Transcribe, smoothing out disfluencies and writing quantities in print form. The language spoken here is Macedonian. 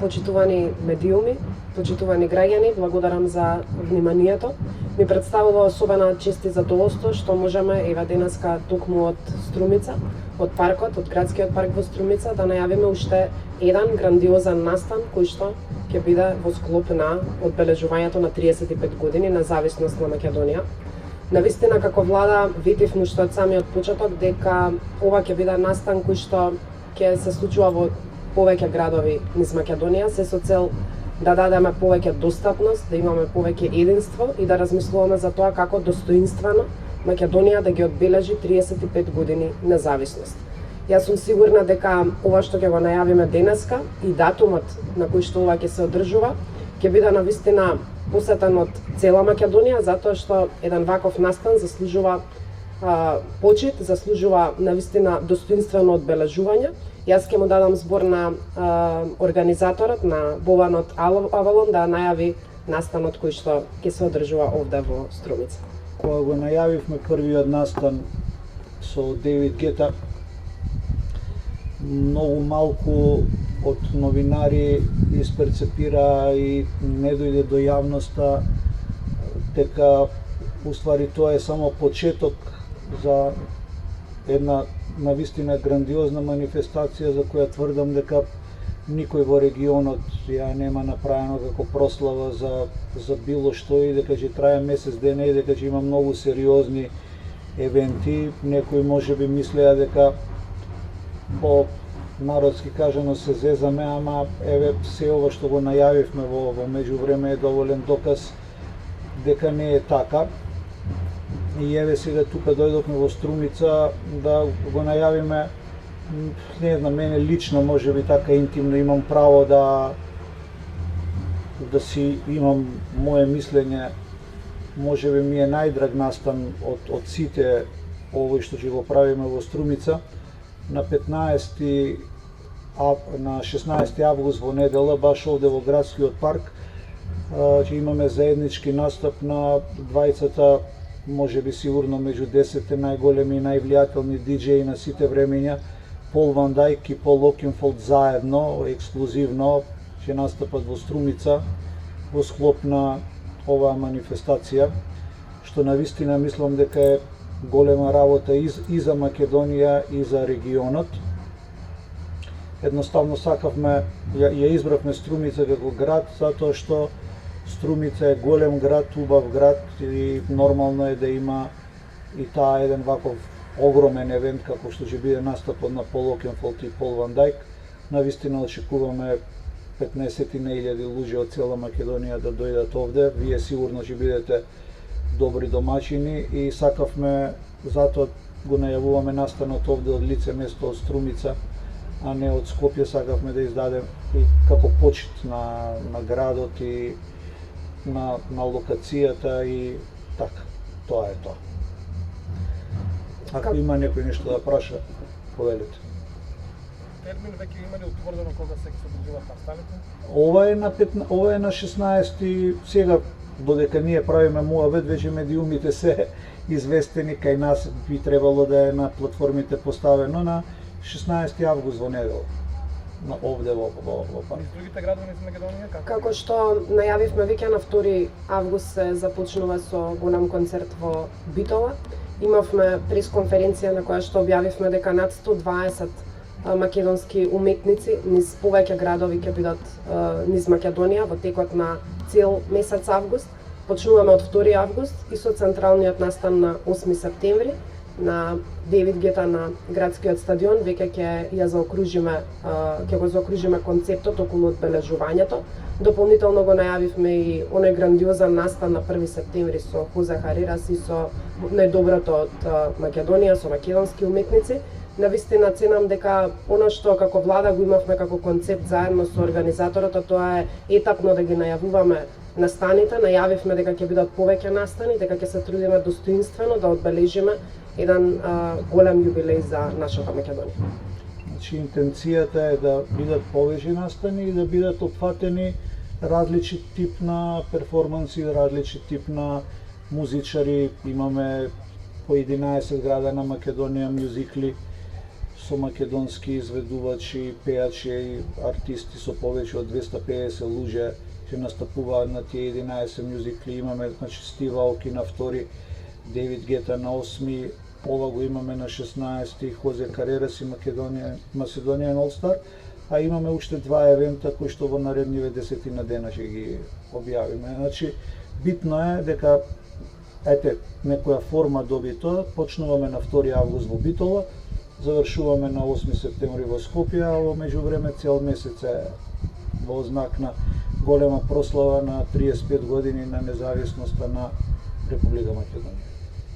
почитувани медиуми, почитувани граѓани, благодарам за вниманието. Ми представува особена чест и задоволство што можеме ева денеска токму од Струмица, од паркот, од градскиот парк во Струмица, да најавиме уште еден грандиозен настан кој што ќе биде во склоп на одбележувањето на 35 години независност на Македонија. Навистина, како влада, ветивме уште од самиот почеток дека ова ќе биде настан кој што ќе се случува во повеќе градови низ Македонија, се со цел да дадеме повеќе достапност, да имаме повеќе единство и да размислуваме за тоа како достоинствено Македонија да ги одбележи 35 години независност. Јас сум сигурна дека ова што ќе го најавиме денеска и датумот на кој што ова ќе се одржува, ќе биде навистина посетен од цела Македонија, затоа што еден ваков настан заслужува почит, заслужува навистина достоинствено одбележување. Јас ќе му дадам збор на организаторот на Бованот Авалон да најави настанот кој што ќе се одржува овде во Струмица. Кога го најавивме првиот настан со Дейвид Гета, многу малку од новинари исперцепира и не дојде до јавноста дека уствари тоа е само почеток за една навистина грандиозна манифестација за која тврдам дека никој во регионот ја нема направено како прослава за било што и дека ќе трае месец дена и дека ќе има многу сериозни евенти. Некои можеби мислеа дека по народски кажано се зезаме, ама еве се ова што го најавивме во меѓувреме е доволен доказ дека не е така. И еве сега тука дојдовме во Струмица да го најавиме, не знам, мене лично можеби така интимно имам право да си имам мое мислење, можеби ми е најдраг настан од сите овој што ќе го правиме во Струмица. На 16 август во недела, баш овде во градскиот парк, ќе имаме заеднички настап на двајцата, можеби сигурно меѓу 10 најголеми и највлијателни диџеи на сите времења, Пол Ван Дајк и Пол Окенфолд заедно, ексклузивно, ќе настапат во Струмица во склоп на оваа манифестација, што навистина мислам дека е голема работа и за Македонија и за регионот. Едноставно сакавме, ја избравме Струмица како град, затоа што Струмица е голем град, убав град и нормално е да има и таа еден ваков огромен евент како што ќе биде настапот на Пол Окенфолд и Пол Ван Дајк. Навистина очекуваме 15.000 луѓе од цела Македонија да дојдат овде. Вие сигурно ќе бидете добри домачини и сакавме, затоа го најавуваме настанот овде од лице место од Струмица, а не од Скопје. Сакавме да издадем и како почит на градот и на локацијата и така. Тоа е тоа. Ако има некој нешто да праша, повелете. Термин веќе има ли утврдено кога се одржуваат настаните? Ова е на 16 сега, додека ние правиме муабет, веќе медиумите се известени, кај нас би требало да е на платформите поставено на 16 август во недела. Овде во парк. Другите градови низ Македонија како што најавивме веќе на 2 август се започнува со голем концерт во Битола. Имавме пресконференција на која што објавивме дека над 120 македонски уметници низ повеќе градови ќе бидат низ Македонија во текот на цел месец август. Почнуваме од 2 август и со централниот настан на 8 септември на Дейвид Гета на градскиот стадион. Веќе ќе го заокружиме концептот околу одбележувањето. Дополнително го најавивме и оној грандиозен настан на 1 септември со Хозе Харирас и со најдоброто од Македонија, со македонски уметници. Навистина ценам дека она што како влада го имавме како концепт заедно со организаторот, тоа е етапно да ги најавуваме настаните. Најавивме дека ќе бидат повеќе настани, дека ќе се трудиме достоинствено да одбележиме еден голем јубилеј за нашата Македонија. Значи, интенцијата е да бидат повеќе настани и да бидат опфатени различит тип на перформанси, различит тип на музичари. Имаме по 11 града на Македонија мюзикли со македонски изведувачи, пејачи и артисти со повеќе од 250 луѓе ќе настапуваат на тие 11 мюзикли. Имаме, значи, Стив Аоки на 2, Дейвид Гета на 8, ова го имаме на 16, Хозе Карерас и Macedonian All Star, а имаме уште 2 евента кои што во наредниве 10 дена ќе ги објавиме. Значи, битно е дека некоја форма доби тоа. Почнуваме на 2 август во Битола, завршуваме на 8 септември во Скопје, а во меѓувреме цел месец е во знак на голема прослава на 35 години на независноста на Република Македонија.